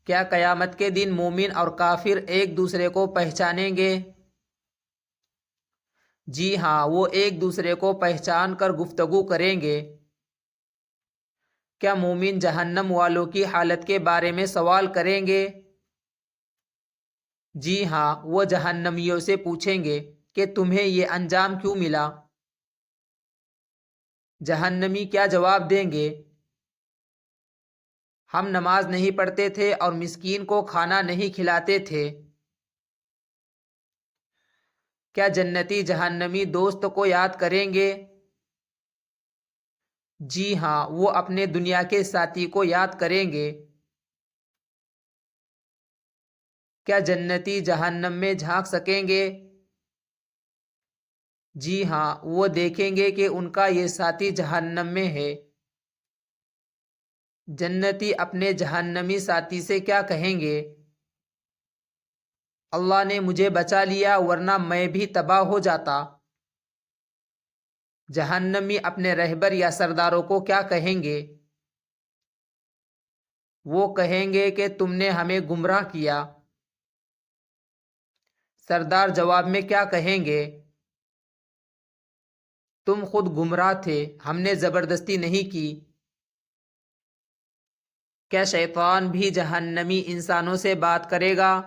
کیا قیامت کے دن مومن اور کافر ایک دوسرے کو پہچانیں گے؟ جی ہاں، وہ ایک دوسرے کو پہچان کر گفتگو کریں گے۔ کیا مومن جہنم والوں کی حالت کے بارے میں سوال کریں گے؟ جی ہاں، وہ جہنمیوں سے پوچھیں گے کہ تمہیں یہ انجام کیوں ملا؟ جہنمی کیا جواب دیں گے؟ ہم نماز نہیں پڑھتے تھے اور مسکین کو کھانا نہیں کھلاتے تھے۔ کیا جنتی جہنمی دوست کو یاد کریں گے؟ جی ہاں، وہ اپنے دنیا کے ساتھی کو یاد کریں گے۔ کیا جنتی جہنم میں جھانک سکیں گے؟ جی ہاں، وہ دیکھیں گے کہ ان کا یہ ساتھی جہنم میں ہے۔ جنتی اپنے جہنمی ساتھی سے کیا کہیں گے؟ اللہ نے مجھے بچا لیا ورنہ میں بھی تباہ ہو جاتا۔ جہنمی اپنے رہبر یا سرداروں کو کیا کہیں گے؟ وہ کہیں گے کہ تم نے ہمیں گمراہ کیا۔ سردار جواب میں کیا کہیں گے؟ تم خود گمراہ تھے، ہم نے زبردستی نہیں کی۔ کیا شیطان بھی جہنمی انسانوں سے بات کرے گا؟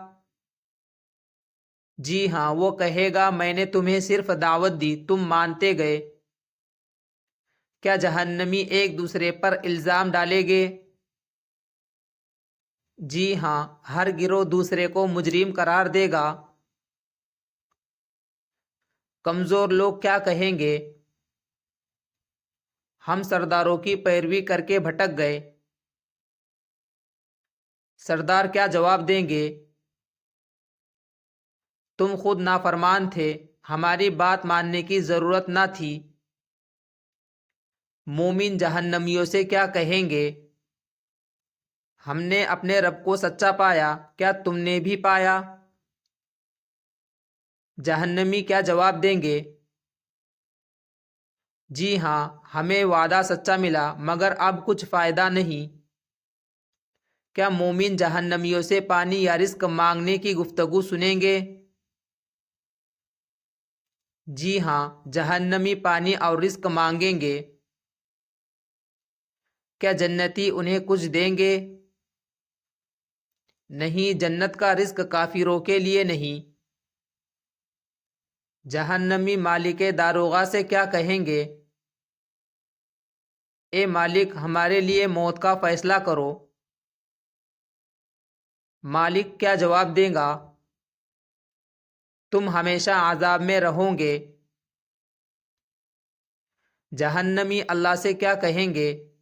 جی ہاں، وہ کہے گا میں نے تمہیں صرف دعوت دی، تم مانتے گئے۔ کیا جہنمی ایک دوسرے پر الزام ڈالیں گے؟ جی ہاں، ہر گروہ دوسرے کو مجرم قرار دے گا۔ کمزور لوگ کیا کہیں گے؟ ہم سرداروں کی پیروی کر کے بھٹک گئے۔ سردار کیا جواب دیں گے؟ تم خود نافرمان تھے، ہماری بات ماننے کی ضرورت نہ تھی۔ مومن جہنمیوں سے کیا کہیں گے؟ ہم نے اپنے رب کو سچا پایا، کیا تم نے بھی پایا؟ جہنمی کیا جواب دیں گے؟ جی ہاں، ہمیں وعدہ سچا ملا مگر اب کچھ فائدہ نہیں۔ کیا مومن جہنمیوں سے پانی یا رزق مانگنے کی گفتگو سنیں گے؟ جی ہاں، جہنمی پانی اور رزق مانگیں گے۔ کیا جنتی انہیں کچھ دیں گے؟ نہیں، جنت کا رزق کافروں کے لیے نہیں۔ جہنمی مالک داروغہ سے کیا کہیں گے؟ اے مالک، ہمارے لیے موت کا فیصلہ کرو۔ مالک کیا جواب دے گا؟ تم ہمیشہ عذاب میں رہو گے۔ جہنمی اللہ سے کیا کہیں گے؟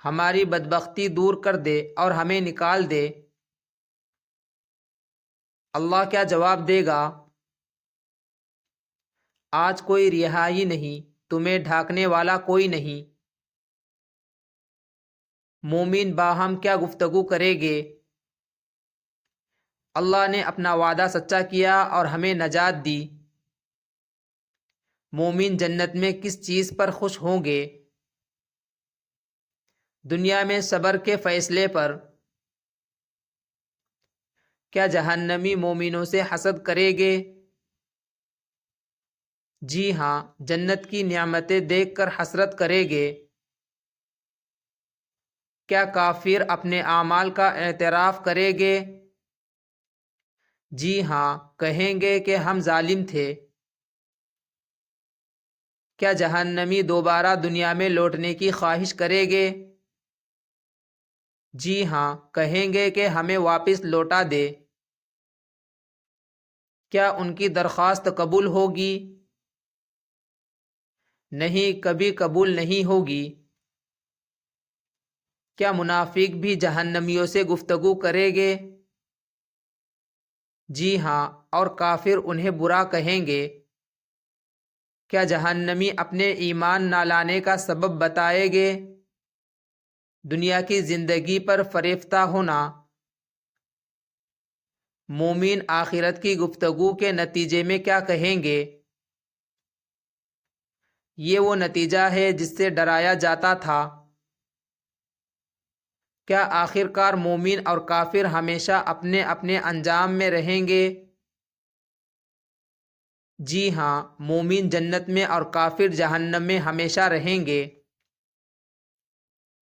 ہماری بدبختی دور کر دے اور ہمیں نکال دے۔ اللہ کیا جواب دے گا؟ آج کوئی رہائی نہیں، تمہیں ڈھانکنے والا کوئی نہیں۔ مومن باہم کیا گفتگو کرے گے؟ اللہ نے اپنا وعدہ سچا کیا اور ہمیں نجات دی۔ مومن جنت میں کس چیز پر خوش ہوں گے؟ دنیا میں صبر کے فیصلے پر۔ کیا جہنمی مومنوں سے حسد کرے گے؟ جی ہاں، جنت کی نعمتیں دیکھ کر حسرت کرے گے۔ کیا کافر اپنے اعمال کا اعتراف کرے گے؟ جی ہاں، کہیں گے کہ ہم ظالم تھے۔ کیا جہنمی دوبارہ دنیا میں لوٹنے کی خواہش کرے گے؟ جی ہاں، کہیں گے کہ ہمیں واپس لوٹا دے۔ کیا ان کی درخواست قبول ہوگی؟ نہیں، کبھی قبول نہیں ہوگی۔ کیا منافق بھی جہنمیوں سے گفتگو کرے گے؟ جی ہاں، اور کافر انہیں برا کہیں گے۔ کیا جہنمی اپنے ایمان نہ لانے کا سبب بتائے گے؟ دنیا کی زندگی پر فریفتہ ہونا۔ مومن آخرت کی گفتگو کے نتیجے میں کیا کہیں گے؟ یہ وہ نتیجہ ہے جس سے ڈرایا جاتا تھا۔ کیا آخر کار مومن اور کافر ہمیشہ اپنے اپنے انجام میں رہیں گے؟ جی ہاں، مومن جنت میں اور کافر جہنم میں ہمیشہ رہیں گے۔